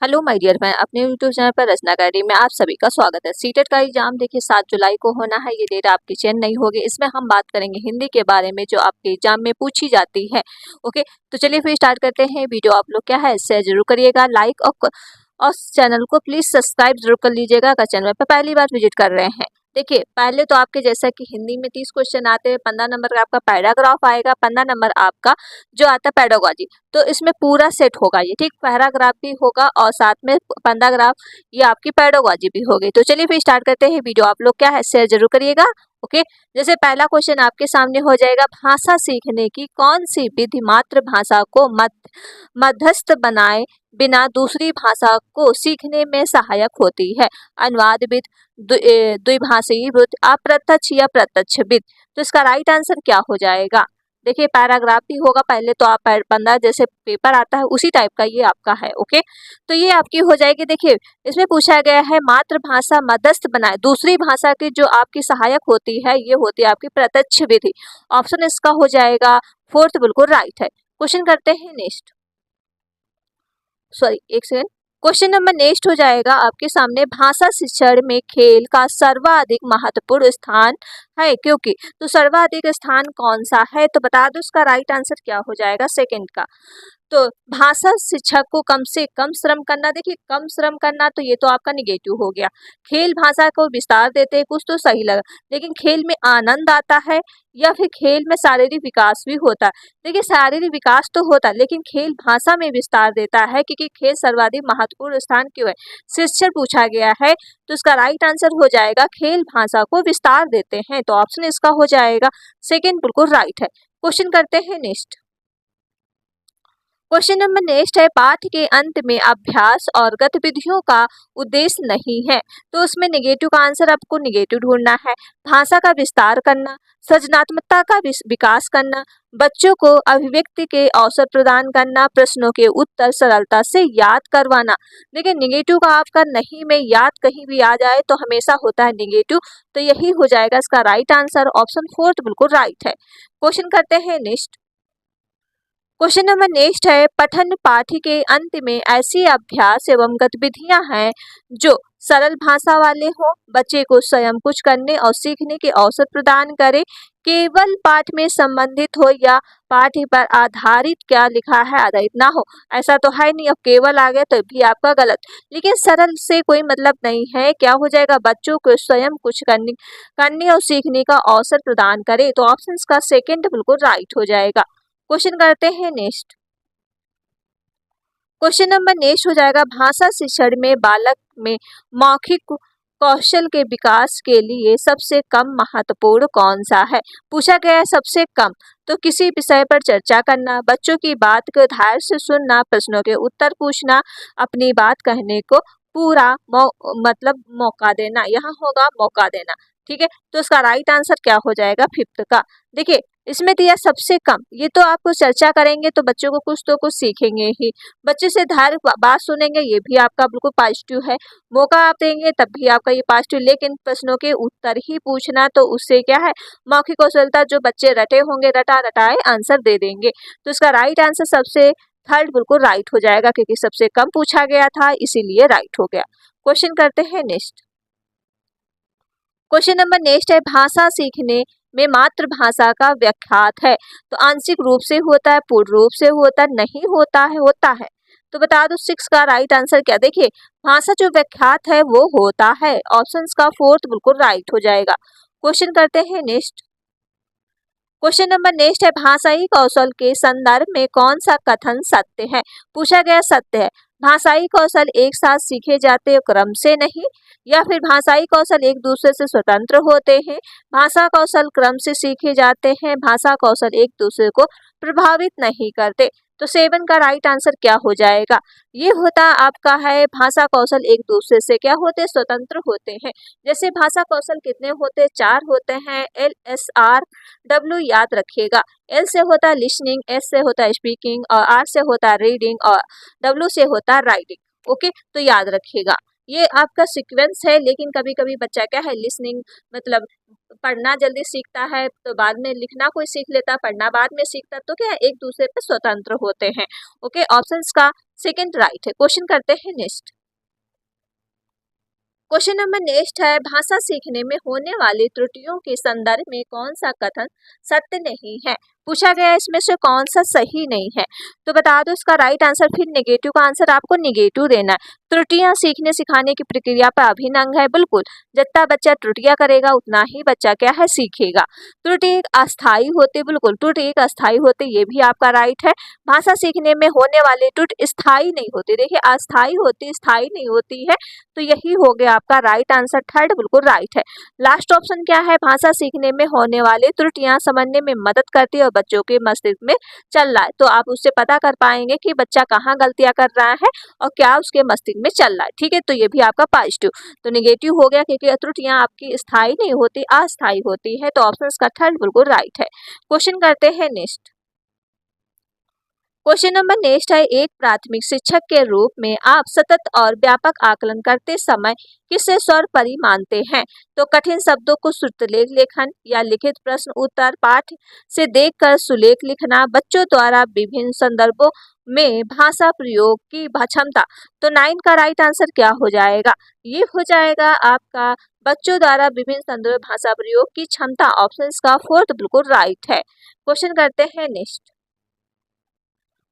Hello my dear, मैं अपने YouTube channel पर रचना अकेडमी में आप सभी का स्वागत है। सीटेट का एग्जाम देखिए 7 जुलाई को होना है। ये डेट आपकी चेंज नहीं होगी। इसमें हम बात करेंगे हिंदी के बारे में जो आपके एग्जाम में पूछी जाती है। ओके, तो चलिए फिर स्टार्ट करते हैं। वीडियो आप लोग क्या है शेयर जरूर करिएगा, लाइक और चैनल को प्लीज सब्सक्राइब जरूर कर लीजिएगा अगर चैनल पर पहली बार विजिट कर रहे हैं। देखिए पहले तो आपके जैसा कि हिंदी में 30 क्वेश्चन आते हैं। 15 नंबर का आपका पैराग्राफ आएगा, 15 नंबर आपका जो आता है पेडागोजी। तो इसमें पूरा सेट होगा ये, ठीक, पैराग्राफ भी होगा और साथ में 15 ग्राफ ये आपकी पेडागोजी भी होगी। तो चलिए फिर स्टार्ट करते हैं। वीडियो आप लोग क्या है शेयर जरूर करिएगा। ओके, जैसे पहला क्वेश्चन आपके सामने हो जाएगा, भाषा सीखने की कौन सी विधि मातृभाषा को मध्यस्थ बनाए बिना दूसरी भाषा को सीखने में सहायक होती है? अनुवाद विधि, द्विभाषी विधि, अप्रत्यक्ष या प्रत्यक्ष विधि। तो इसका राइट आंसर क्या हो जाएगा? देखिए पैराग्राफ भी होगा, पहले तो आप 15 जैसे पेपर आता है उसी टाइप का ये आपका है। ओके, तो ये आपकी हो जाएगी। देखिए इसमें पूछा गया है मातृभाषा मध्यस्थ बनाए दूसरी भाषा की जो आपकी सहायक होती है, ये होती है आपकी प्रत्यक्ष विधि। ऑप्शन इसका हो जाएगा फोर्थ, बिल्कुल राइट है। क्वेश्चन करते हैं नेक्स्ट। सॉरी एक सेकेंड। क्वेश्चन नंबर नेक्स्ट हो जाएगा आपके सामने, भाषा शिक्षण में खेल का सर्वाधिक महत्वपूर्ण स्थान है क्योंकि। तो सर्वाधिक स्थान कौन सा है तो बता दो, इसका राइट आंसर क्या हो जाएगा सेकंड का। तो भाषा शिक्षक को कम से कम श्रम करना, देखिए कम श्रम करना तो ये तो आपका निगेटिव हो गया। खेल भाषा को विस्तार देते हैं, कुछ तो सही लगा, लेकिन खेल में आनंद आता है या फिर खेल में शारीरिक विकास भी होता है। देखिए शारीरिक विकास तो होता है लेकिन खेल भाषा में विस्तार देता है, क्योंकि खेल सर्वाधिक महत्वपूर्ण स्थान क्यों है, शिक्षण पूछा गया है। तो इसका राइट आंसर हो जाएगा खेल भाषा को विस्तार देते हैं। तो ऑप्शन इसका हो जाएगा सेकेंड, बिल्कुल राइट है। क्वेश्चन करते हैं नेक्स्ट। क्वेश्चन नंबर नेक्स्ट है, पाठ के अंत में अभ्यास और गतिविधियों का उद्देश्य नहीं है। तो उसमें नेगेटिव का आंसर आपको नेगेटिव ढूंढना है। भाषा का विस्तार करना, सृजनात्मकता का विकास करना, बच्चों को अभिव्यक्ति के अवसर प्रदान करना, प्रश्नों के उत्तर सरलता से याद करवाना। देखिए नेगेटिव का आपका नहीं में याद कहीं भी आ जाए तो हमेशा होता है नेगेटिव, तो यही हो जाएगा इसका राइट आंसर। ऑप्शन फोर्थ बिल्कुल राइट है। क्वेश्चन करते हैं नेक्स्ट। क्वेश्चन नंबर नेक्स्ट है, पठन पाठ के अंत में ऐसी अभ्यास एवं गतिविधियां हैं जो सरल भाषा वाले हो, बच्चे को स्वयं कुछ करने और सीखने के अवसर प्रदान करे, केवल पाठ में संबंधित हो या पाठ पर आधारित, क्या लिखा है आधारित ना हो, ऐसा तो है नहीं। अब केवल आ गया तो भी आपका गलत, लेकिन सरल से कोई मतलब नहीं है। क्या हो जाएगा, बच्चों को स्वयं कुछ करने और सीखने का अवसर प्रदान करे। तो ऑप्शन का सेकेंड बिल्कुल राइट हो जाएगा। क्वेश्चन करते हैं नेक्स्ट। क्वेश्चन नंबर नेक्स्ट हो जाएगा, भाषा शिक्षण में बालक में मौखिक कौशल के विकास के लिए सबसे कम महत्वपूर्ण कौन सा है? पूछा गया है सबसे कम। तो किसी विषय पर चर्चा करना, बच्चों की बात को ध्यान से सुनना, प्रश्नों के उत्तर पूछना, अपनी बात कहने को पूरा मतलब मौका देना। यहाँ होगा मौका देना, ठीक है। तो इसका राइट आंसर क्या हो जाएगा फिफ्थ का। देखिए इसमें दिया सबसे कम, ये तो आपको चर्चा करेंगे तो बच्चों को कुछ तो कुछ सीखेंगे ही, बच्चे से धैर्य बात सुनेंगे ये भी आपका बिल्कुल पॉजिटिव है, मौका आप देंगे तब भी आपका ये पॉजिटिव, लेकिन प्रश्नों के उत्तर ही पूछना तो उससे क्या है, मौखिक कौशलता जो बच्चे रटे होंगे रटा रटाए आंसर दे देंगे। तो इसका राइट आंसर सबसे थर्ड बिल्कुल राइट हो जाएगा, क्योंकि सबसे कम पूछा गया था इसीलिए राइट हो गया। क्वेश्चन करते हैं नेक्स्ट। क्वेश्चन नंबर नेक्स्ट है, भाषा सीखने में मातृभाषा का व्याख्यात है। तो आंशिक रूप से होता है, पूर्ण रूप से होता है, नहीं होता है, होता है। तो बता दो सिक्स का राइट आंसर क्या। देखिए भाषा जो व्याख्यात है वो होता है। ऑप्शन का फोर्थ बिल्कुल राइट हो जाएगा। क्वेश्चन करते हैं नेक्स्ट। क्वेश्चन नंबर नेक्स्ट है, भाषाई कौशल के संदर्भ में कौन सा कथन सत्य है? पूछा गया सत्य है। भाषाई कौशल एक साथ सीखे जाते हैं क्रम से नहीं, या फिर भाषाई कौशल एक दूसरे से स्वतंत्र होते हैं, भाषा कौशल क्रम से सीखे जाते हैं, भाषा कौशल एक दूसरे को प्रभावित नहीं करते। तो सेवन का राइट आंसर क्या हो जाएगा, ये होता आपका है भाषा कौशल एक दूसरे से क्या होते, स्वतंत्र होते हैं। जैसे भाषा कौशल कितने होते, चार होते हैं, LSR W याद रखिएगा। L से होता है लिसनिंग, S से होता है स्पीकिंग और R से होता है रीडिंग और W से होता है राइटिंग। ओके, तो याद रखिएगा। ये आपका सीक्वेंस है, लेकिन कभी कभी बच्चा क्या है लिसनिंग मतलब पढ़ना जल्दी सीखता है तो बाद में लिखना कोई सीख लेता, पढ़ना बाद में सीखता, तो क्या है एक दूसरे पे स्वतंत्र होते हैं। ओके, ऑप्शंस का सेकंड राइट है। क्वेश्चन करते हैं नेक्स्ट। क्वेश्चन नंबर नेक्स्ट है, भाषा सीखने में होने वाली त्रुटियों के संदर्भ में कौन सा कथन सत्य नहीं है। पूछा गया इसमें से कौन सा सही नहीं है, तो बता दो इसका राइट आंसर। फिर नेगेटिव का आंसर आपको नेगेटिव देना है। त्रुटियां सीखने सिखाने की प्रक्रिया पर अभिन्न अंग है, बिल्कुल। जितना बच्चा त्रुटियां करेगा उतना ही बच्चा क्या है सीखेगा। त्रुटि एक अस्थायी होती, बिल्कुल त्रुटि एक अस्थायी होती, ये भी आपका राइट है। भाषा सीखने में होने वाली त्रुटि स्थायी नहीं होती, देखिए अस्थायी होती स्थायी नहीं होती है, तो यही हो गया आपका राइट आंसर, थर्ड बिल्कुल राइट है। लास्ट ऑप्शन क्या है, भाषा सीखने में होने वाली त्रुटियां समझने में मदद करती है और बच्चों के मस्तिष्क में चल रहा है, तो आप उससे पता कर पाएंगे कि बच्चा कहाँ गलतियां कर रहा है और क्या उसके मस्तिष्क में चल रहा है। ठीक है, तो ये भी आपका पॉजिटिव। तो नेगेटिव हो गया क्योंकि त्रुटियां आपकी स्थायी नहीं होती अस्थायी होती है, तो ऑप्शन का थर्ड बिल्कुल राइट है। क्वेश्चन करते हैं नेक्स्ट। क्वेश्चन नंबर नेक्स्ट है, एक प्राथमिक शिक्षक के रूप में आप सतत और व्यापक आकलन करते समय किसे सर्वोपरि मानते हैं। तो कठिन शब्दों को श्रुतलेख लेखन या लिखित प्रश्न उत्तर पाठ से देखकर सुलेख लिखना, बच्चों द्वारा विभिन्न संदर्भों में भाषा प्रयोग की क्षमता। तो 9 का राइट आंसर क्या हो जाएगा, ये हो जाएगा आपका बच्चों द्वारा विभिन्न संदर्भ भाषा प्रयोग की क्षमता, ऑप्शन का फोर्थ बिल्कुल राइट है। क्वेश्चन करते हैं नेक्स्ट।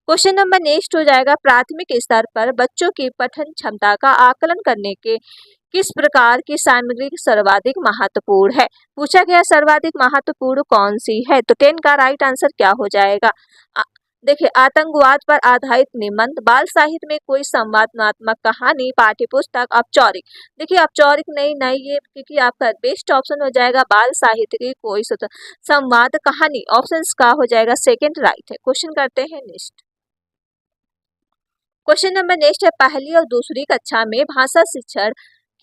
क्वेश्चन नंबर नेक्स्ट हो जाएगा, प्राथमिक स्तर पर बच्चों की पठन क्षमता का आकलन करने के किस प्रकार की सामग्री सर्वाधिक महत्वपूर्ण है। पूछा गया सर्वाधिक महत्वपूर्ण कौन सी है, तो 10 का राइट आंसर क्या हो जाएगा। देखिए आतंकवाद पर आधारित निबंध, बाल साहित्य में कोई संवादात्मक कहानी, पाठ्य पुस्तक, औपचारिक। देखिए औपचारिक नहीं ये क्योंकि आपका बेस्ट ऑप्शन हो जाएगा बाल साहित्य की कोई संवाद कहानी, ऑप्शन का हो जाएगा सेकेंड राइट है। क्वेश्चन करते हैं नेक्स्ट। क्वेश्चन नंबर नेक्स्ट है, पहली और दूसरी कक्षा में भाषा शिक्षण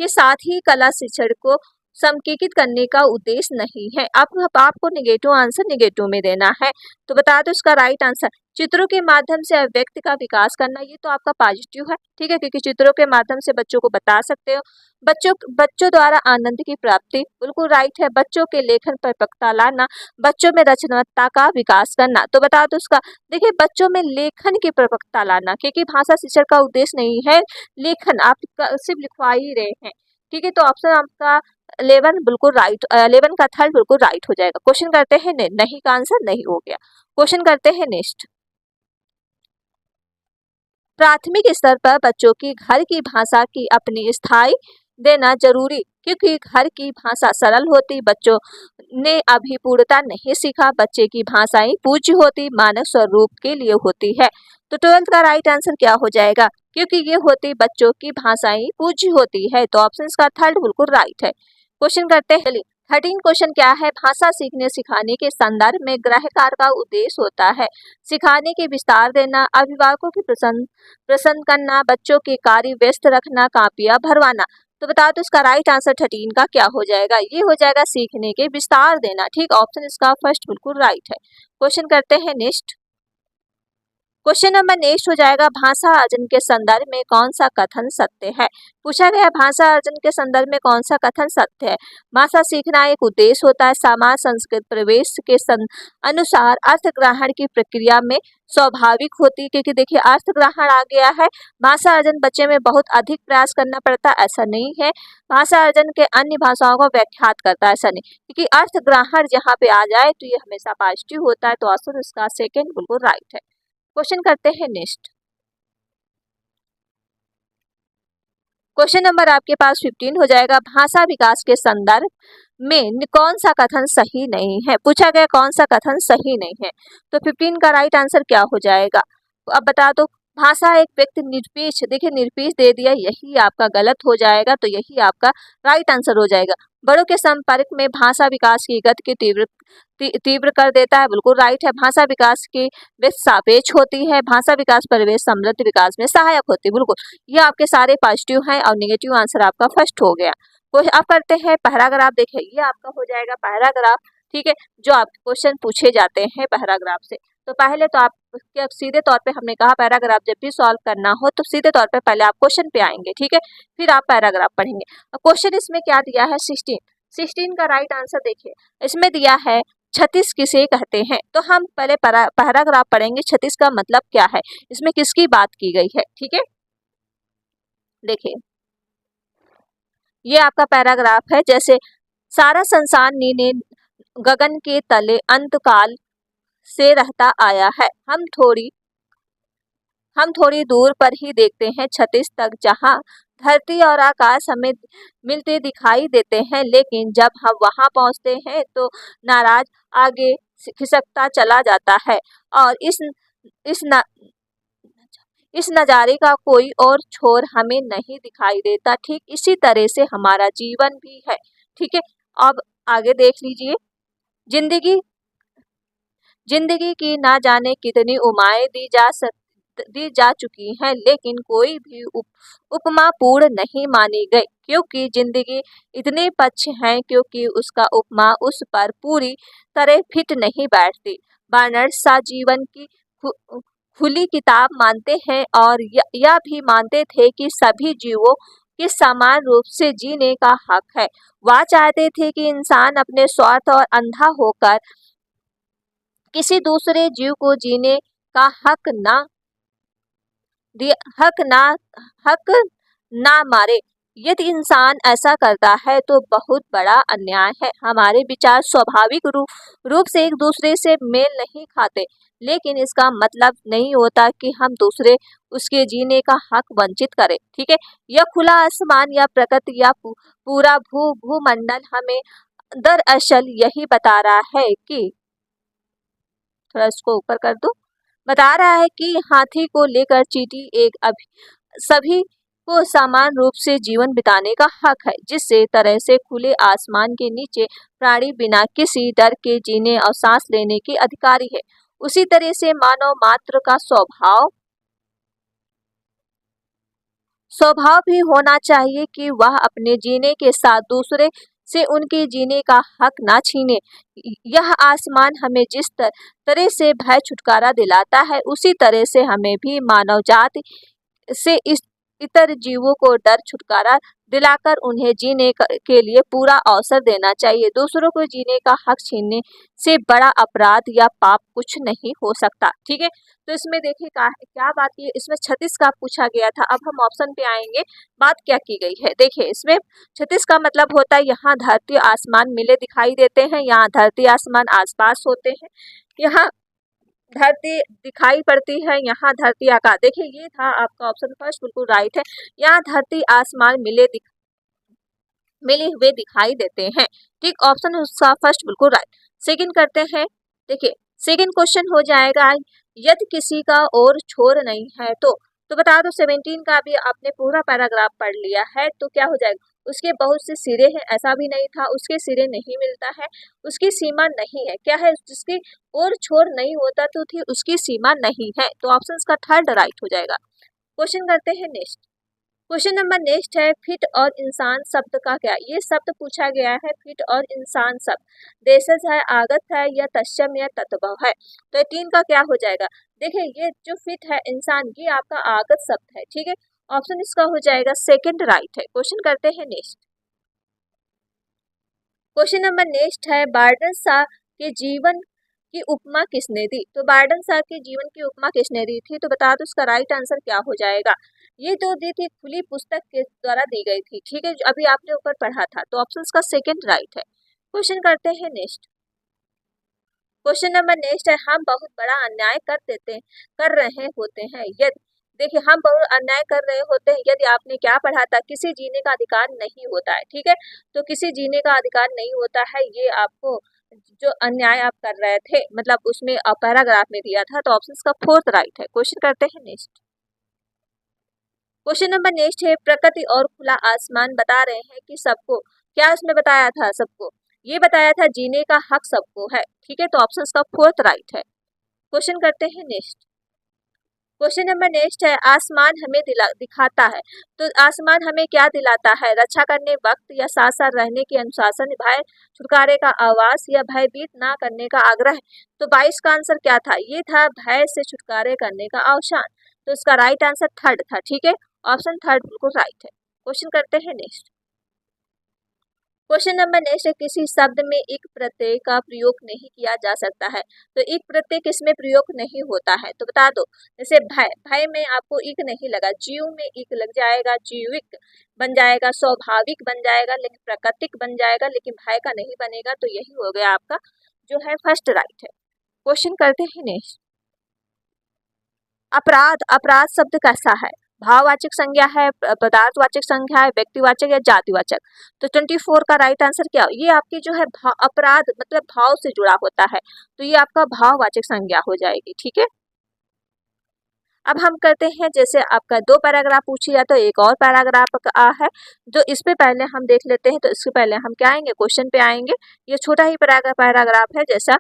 के साथ ही कला शिक्षण को समकीकृत करने का उद्देश्य नहीं है। आपको नेगेटिव आंसर नेगेटिव में देना है, तो बता दो इसका राइट आंसर। चित्रों के माध्यम से अभिव्यक्ति का विकास करना, ये तो आपका पॉजिटिव है। ठीक है, क्योंकि चित्रों के माध्यम से बच्चों को बता सकते हो। बच्चों द्वारा आनंद की प्राप्ति, बिल्कुल राइट है। बच्चों के लेखन पर परिपक्वता लाना, बच्चों में रचनात्मकता का विकास करना, तो बता दो उसका। देखिए बच्चों में लेखन की परिपक्वता लाना, क्योंकि भाषा शिक्षण का उद्देश्य नहीं है लेखन, आप सिर्फ लिखवा ही रहे हैं। ठीक है, तो ऑप्शन आपका 11 बिल्कुल राइट, 11 का थर्ड बिल्कुल राइट हो जाएगा। क्वेश्चन करते हैं नहीं का आंसर नहीं हो गया। क्वेश्चन करते हैं नेक्स्ट। प्राथमिक स्तर पर बच्चों की घर की भाषा की अपनी स्थायी देना जरूरी, क्योंकि घर की भाषा सरल होती, बच्चों ने अभी पूर्णता नहीं सीखा, बच्चे की भाषाएं पूज्य होती, मानव स्वरूप के लिए होती है। तो 12 का राइट आंसर क्या हो जाएगा, क्योंकि ये होती बच्चों की भाषाएं पूज्य होती है, तो ऑप्शन का थर्ड बिल्कुल राइट है। क्वेश्चन करते हैं 13 क्वेश्चन क्या है, भाषा सीखने सिखाने के संदर्भ में ग्राह्यकार का उद्देश्य होता है सिखाने के विस्तार देना, अभिभावकों की प्रसन्न करना, बच्चों के कार्य व्यस्त रखना, कापियां भरवाना। तो बता दो इसका राइट आंसर 13 का क्या हो जाएगा, ये हो जाएगा सीखने के विस्तार देना। ठीक, ऑप्शन इसका फर्स्ट बिल्कुल राइट है। क्वेश्चन करते हैं नेक्स्ट। क्वेश्चन नंबर नेक्स्ट हो जाएगा, भाषा अर्जन के संदर्भ में कौन सा कथन सत्य है। पूछा गया भाषा अर्जन के संदर्भ में कौन सा कथन सत्य है। भाषा सीखना एक उद्देश्य होता है, समाज संस्कृत प्रवेश के अनुसार अर्थ ग्रहण की प्रक्रिया में स्वाभाविक होती है, क्योंकि देखिए अर्थ ग्रहण आ गया है। भाषा अर्जन बच्चे में बहुत अधिक प्रयास करना पड़ता है, ऐसा नहीं है। भाषा अर्जन के अन्य भाषाओं को व्याख्यात करता है, ऐसा नहीं, क्योंकि अर्थ ग्रहण जहाँ पे आ जाए तो ये हमेशा पॉजिटिव होता है, तो आंसर इसका सेकेंड बिल्कुल राइट है। क्वेश्चन करते हैं नेक्स्ट। क्वेश्चन नंबर आपके पास 15 हो जाएगा, भाषा विकास के संदर्भ में कौन सा कथन सही नहीं है। पूछा गया कौन सा कथन सही नहीं है, तो 15 का राइट आंसर क्या हो जाएगा। अब बता दो, भाषा एक व्यक्ति निरपेक्ष, देखिए निरपेक्ष दे दिया, यही आपका गलत हो जाएगा, तो यही आपका राइट आंसर हो जाएगा। बड़ों के संपर्क में भाषा विकास की गति की तीव्र कर देता है, बिल्कुल राइट है। भाषा विकास की सापेक्ष होती है, भाषा विकास परिवेश समृद्ध विकास में सहायक होती है, बिल्कुल। ये आपके सारे पॉजिटिव हैं और नेगेटिव आंसर आपका फर्स्ट हो गया। आप करते हैं पैराग्राफ, देखिए ये आपका हो जाएगा पैराग्राफ। ठीक है, जो आपके क्वेश्चन पूछे जाते हैं पैराग्राफ से। तो पहले तो आप क्या सीधे तौर पे हमने कहा पैराग्राफ जब भी सॉल्व करना हो तो सीधे तौर पे पहले आप क्वेश्चन पे आएंगे, ठीक है, फिर आप पैराग्राफ पढ़ेंगे। क्वेश्चन इसमें क्या दिया है 16 का राइट आंसर देखिए, इसमें दिया है 36 किसे कहते हैं। तो हम पहले पैराग्राफ पढ़ेंगे 36 का मतलब क्या है, इसमें किसकी बात की गई है, ठीक है। देखिए ये आपका पैराग्राफ है, जैसे सारा संसार नीले गगन के तले अंतकाल से रहता आया है, हम थोड़ी दूर पर ही देखते हैं 36 तक, जहां धरती और आकाश हमें मिलते दिखाई देते हैं, लेकिन जब हम वहां पहुंचते हैं तो नाराज आगे खिसकता चला जाता है और इस न, इस नज़ारे का कोई और छोर हमें नहीं दिखाई देता। ठीक इसी तरह से हमारा जीवन भी है, ठीक है। अब आगे देख लीजिए, जिंदगी जिंदगी की ना जाने कितनी उम्मीदें दी जा चुकी हैं, लेकिन कोई भी उपमा पूर्ण नहीं मानी गई, क्योंकि जिंदगी इतने पक्ष हैं क्योंकि उसका उपमा उस पर पूरी तरह फिट नहीं बैठती। बर्नार्ड शॉ जीवन की खुली किताब मानते हैं और यह भी मानते थे कि सभी जीवों के समान रूप से जीने का हक है। वह चाहते थे कि इंसान अपने स्वार्थ और अंधा होकर किसी दूसरे जीव को जीने का हक ना मारे। यदि इंसान ऐसा करता है तो बहुत बड़ा अन्याय है। हमारे विचार स्वाभाविक रूप से एक दूसरे से मेल नहीं खाते, लेकिन इसका मतलब नहीं होता कि हम दूसरे उसके जीने का हक वंचित करें, ठीक है। यह खुला आसमान या प्रकृति या पूरा भूमंडल हमें दरअसल यही बता रहा है कि, थोड़ा इसको ऊपर कर दो, बता रहा है कि हाथी को लेकर चींटी सभी को समान रूप से जीवन बिताने का हक है। जिस तरह से खुले आसमान के नीचे प्राणी बिना किसी डर के जीने और सांस लेने के अधिकारी है, उसी तरह से मानव मात्र का स्वभाव भी होना चाहिए कि वह अपने जीने के साथ दूसरे से उनके जीने का हक ना छीने। यह आसमान हमें जिस तरह से भय छुटकारा दिलाता है, उसी तरह से हमें भी मानव जाति से इतर जीवों को डर छुटकारा दिलाकर उन्हें जीने के लिए पूरा अवसर देना चाहिए। दूसरों को जीने का हक छीनने से बड़ा अपराध या पाप कुछ नहीं हो सकता, ठीक है। तो इसमें देखिए क्या बात की, इसमें 36 का पूछा गया था। अब हम ऑप्शन पे आएंगे, बात क्या की गई है। देखिए इसमें 36 का मतलब होता है यहाँ धरती आसमान मिले दिखाई देते हैं, यहाँ धरती आसमान आसपास होते हैं, यहाँ धरती दिखाई पड़ती है, यहाँ धरती आकाश। देखिए ये था आपका ऑप्शन फर्स्ट, बिल्कुल राइट है। यहाँ धरती आसमान मिले हुए दिखाई देते हैं, ठीक, ऑप्शन उसका फर्स्ट बिल्कुल राइट। सेकंड करते हैं, देखिए सेकंड क्वेश्चन हो जाएगा, यदि किसी का और छोर नहीं है तो बता दो। 17 का भी आपने पूरा पैराग्राफ पढ़ लिया है, तो क्या हो जाएगा, उसके बहुत से सिरे हैं, ऐसा भी नहीं था, उसके सिरे नहीं मिलता है, उसकी सीमा नहीं है, क्या है, जिसकी और छोर नहीं होता तो थी उसकी सीमा नहीं है। तो ऑप्शन का थर्ड राइट हो जाएगा। क्वेश्चन करते हैं नेक्स्ट, क्वेश्चन नंबर नेक्स्ट है, फिट और इंसान शब्द का क्या। ये शब्द पूछा गया है, फिट और इंसान शब्द देशज है, आगत है या तत्सम या तत्भव है। तो 3 का क्या हो जाएगा, देखिए ये जो फिट है इंसान, ये आपका आगत शब्द है, ठीक है, ऑप्शन इसका हो जाएगा सेकंड राइट है। क्वेश्चन करते हैं नेक्स्ट, क्वेश्चन नंबर नेक्स्ट है, बार्डन शाह के जीवन की उपमा किसने दी। तो बार्डन शाह के जीवन की उपमा किसने दी थी, तो बता दो उसका राइट आंसर क्या हो जाएगा। ये तो दी थी खुली पुस्तक के द्वारा दी गई थी, ठीक है, जो अभी आपने ऊपर पढ़ा था। तो ऑप्शन का सेकंड राइट है। क्वेश्चन करते हैं नेक्स्ट, क्वेश्चन नंबर नेक्स्ट है, हम बहुत बड़ा अन्याय कर रहे होते हैं यदि, देखिए हम बहुत अन्याय कर रहे होते हैं यदि आपने क्या पढ़ा था, किसी जीने का अधिकार नहीं होता है, ठीक है, तो किसी जीने का अधिकार नहीं होता है, ये आपको जो अन्याय आप कर रहे थे मतलब उसमें पैराग्राफ में दिया था। तो ऑप्शन का फोर्थ राइट है। क्वेश्चन करते हैं नेक्स्ट, क्वेश्चन नंबर नेक्स्ट है, प्रकृति और खुला आसमान बता रहे हैं कि सबको, क्या उसमें बताया था, सबको ये बताया था जीने का हक सबको है, ठीक है, तो ऑप्शन का फोर्थ राइट है। क्वेश्चन करते हैं नेक्स्ट, क्वेश्चन नंबर नेक्स्ट है, आसमान हमें दिखाता है, तो आसमान हमें क्या दिलाता है? रक्षा करने वक्त या साथ साथ रहने की अनुशासन, भय छुटकारे का आवाज या भयभीत ना करने का आग्रह। तो 22 का आंसर क्या था? ये था भय से छुटकारे करने का आवासन। तो इसका राइट आंसर थर्ड था। ठीक है, ऑप्शन थर्ड बिल्कुल राइट है। क्वेश्चन करते हैं नेक्स्ट। क्वेश्चन नंबर नेक्स्ट है, किसी शब्द में एक प्रत्यय का प्रयोग नहीं किया जा सकता है, तो एक प्रत्यय किसमें प्रयोग नहीं होता है? तो बता दो। जैसे भय, भय में आपको एक नहीं लगा, जीव में एक लग जाएगा, जीविक बन जाएगा, स्वाभाविक बन जाएगा, लेकिन प्राकृतिक बन जाएगा, लेकिन भय का नहीं बनेगा। तो यही हो गया आपका जो है फर्स्ट राइट है। क्वेश्चन करते हैं नेक्स्ट। अपराध, अपराध शब्द कैसा है? भाववाचक संज्ञा है, पदार्थवाचक संज्ञा है, व्यक्तिवाचक या जातिवाचक? तो 24 का राइट आंसर क्या? ये आपकी जो है अपराध मतलब भाव से जुड़ा होता है, तो ये आपका भाववाचक संज्ञा हो जाएगी। ठीक है, अब हम करते हैं, जैसे आपका 2 पैराग्राफ पूछी जाए तो एक और पैराग्राफ है, जो इस पे पहले हम देख लेते हैं। तो इसके पहले हम क्या आएंगे, क्वेश्चन पे आएंगे। ये छोटा ही पैराग्राफ है, जैसा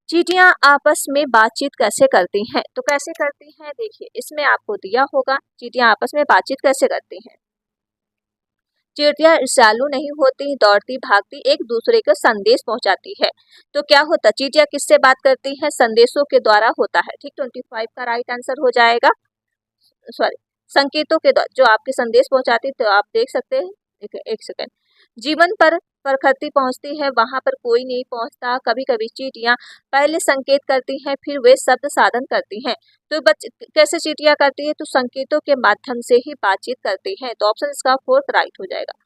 चींटियां आपस में बातचीत कैसे करती हैं? तो कैसे करती हैं, देखिए इसमें आपको दिया होगा, चींटियां आपस में बातचीत कैसे करती हैं। चींटियां ईर्ष्यालु नहीं होती, दौड़ती भागती एक दूसरे को संदेश पहुंचाती है। तो क्या होता, चींटियां किससे बात करती हैं? संदेशों के द्वारा होता है। ठीक, 25 का राइट आंसर हो जाएगा। सॉरी, संकेतों के द्वारा जो आपके संदेश पहुंचाती, तो आप देख सकते हैं। एक सेकंड, जीवन पर प्रकृति पहुंचती है, वहां पर कोई नहीं पहुंचता। कभी कभी चींटियां पहले संकेत करती हैं, फिर वे शब्द साधन करती हैं। तो कैसे चींटियां करती है? तो संकेतों के माध्यम से ही बातचीत करती हैं। तो ऑप्शन इसका फोर्थ राइट हो जाएगा।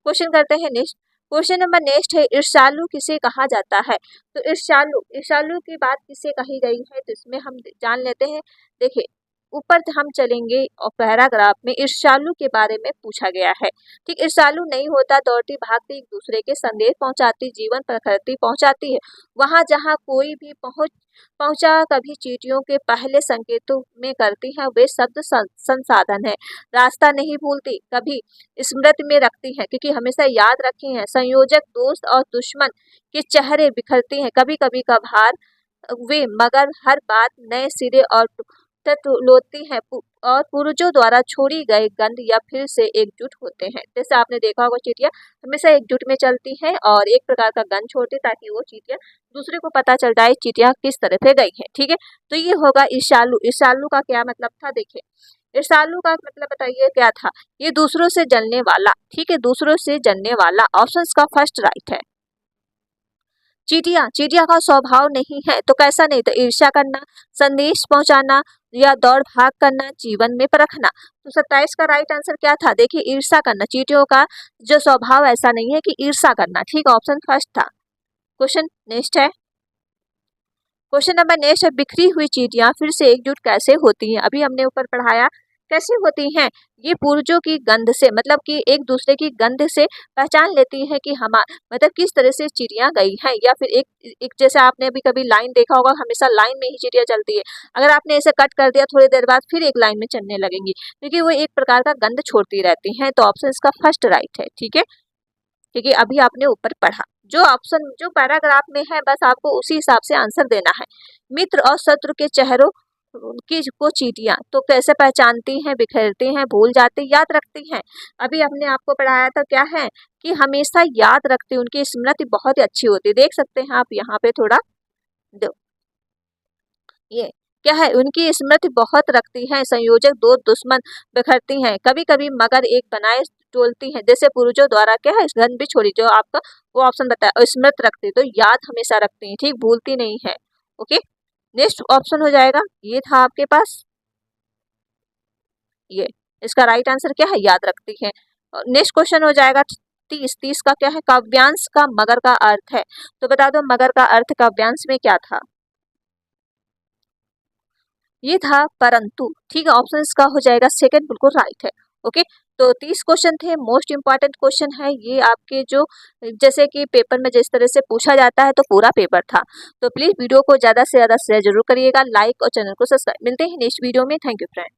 क्वेश्चन करते हैं नेक्स्ट। क्वेश्चन नंबर नेक्स्ट है, ईर्ष्यालु किसे कहा जाता है? तो ईर्ष्यालु, ईर्ष्यालु की बात किसे कही गई है? तो इसमें हम जान लेते हैं। देखिए ऊपर हम चलेंगे और पैराग्राफ में ईर्ष्यालु के बारे में पूछा गया है। ठीक, ईर्ष्यालु नहीं होता, दौड़ती भागती एक दूसरे के संदेश पहुंचाती, जीवन प्रकृति पहुंचाती है, वहां जहां कोई भी पहुंचा। कभी चींटियों के पहले संकेतों में करती है, वे शब्द संसाधन है। रास्ता नहीं भूलती, कभी स्मृति में रखती है, क्योंकि हमेशा याद रखी है। संयोजक, दोस्त और दुश्मन के चेहरे बिखरती हैं, कभी कभी कभार वे, मगर हर बात नए सिरे और लोती है, और पूर्वजों द्वारा छोड़ी गए गंध या फिर से एकजुट होते हैं। जैसे आपने देखा होगा, चींटियां हमेशा एकजुट में चलती हैं और एक प्रकार का गंध छोड़ती, ताकि वो चींटियां दूसरे को पता चल जाए चींटियां किस तरफ से गई है। ठीक है, तो ये होगा ईर्ष्यालु। ईर्ष्यालु का क्या मतलब था, देखिए ईर्ष्यालु का मतलब बताइए क्या था? ये दूसरों से जलने वाला। ठीक है, दूसरों से जलने वाला, ऑप्शन का फर्स्ट राइट है। चींटियां, चींटियां का स्वभाव नहीं है, तो कैसा नहीं? तो ईर्ष्या करना, संदेश पहुंचाना या दौड़ भाग करना, जीवन में परखना। तो 27 का राइट आंसर क्या था? देखिए ईर्ष्या करना, चींटियों का जो स्वभाव ऐसा नहीं है कि ईर्ष्या करना। ठीक, ऑप्शन फर्स्ट था। क्वेश्चन नेक्स्ट है। क्वेश्चन नंबर नेक्स्ट है, बिखरी हुई चींटियां फिर से एकजुट कैसे होती हैं? अभी हमने ऊपर पढ़ाया कैसे होती हैं। ये पूर्वजों की गंध से, मतलब कि एक दूसरे की गंध से पहचान लेती है कि हम मतलब किस तरह से चिड़िया गई हैं, या फिर एक जैसे आपने अभी कभी लाइन देखा होगा, हमेशा लाइन में ही चिड़िया चलती है। अगर आपने इसे कट कर दिया, थोड़ी देर बाद फिर एक लाइन में चलने लगेंगी, क्योंकि वो एक प्रकार का गंध छोड़ती रहती हैं। तो ऑप्शन इसका फर्स्ट राइट है। ठीक है, क्योंकि अभी आपने ऊपर पढ़ा, जो ऑप्शन जो पैराग्राफ में है, बस आपको उसी हिसाब से आंसर देना है। मित्र और शत्रु के चेहरों की को चींटियां तो कैसे पहचानती हैं? बिखरती हैं, भूल जाती, याद रखती हैं। अभी हमने आपको पढ़ाया था क्या है कि हमेशा याद रखती, उनकी स्मृति बहुत ही अच्छी होती। देख सकते हैं आप यहाँ पे थोड़ा दो, ये क्या है, उनकी स्मृति बहुत रखती है। संयोजक, दो दुश्मन बिखरती हैं, कभी कभी मगर एक बनाए टोलती हैं। जैसे पूर्वजों द्वारा क्या है, गंध भी छोड़ी, जो आपका वो ऑप्शन बताया। स्मृत रखती, तो याद हमेशा रखती हैं। ठीक, भूलती नहीं है। ओके, नेक्स्ट ऑप्शन हो जाएगा, ये था आपके पास, ये इसका राइट आंसर क्या है, याद रखती है। नेक्स्ट क्वेश्चन हो जाएगा 30 का क्या है, काव्यांश का मगर का अर्थ है। तो बता दो मगर का अर्थ काव्यांश में क्या था? ये था परंतु। ठीक है, ऑप्शन का हो जाएगा सेकंड बिल्कुल राइट है। ओके, तो 30 क्वेश्चन थे, मोस्ट इंपॉर्टेंट क्वेश्चन है ये आपके, जो जैसे कि पेपर में जिस तरह से पूछा जाता है, तो पूरा पेपर था। तो प्लीज वीडियो को ज्यादा से ज्यादा शेयर जरूर करिएगा, लाइक और चैनल को सब्सक्राइब। मिलते हैं नेक्स्ट वीडियो में। Thank you friend.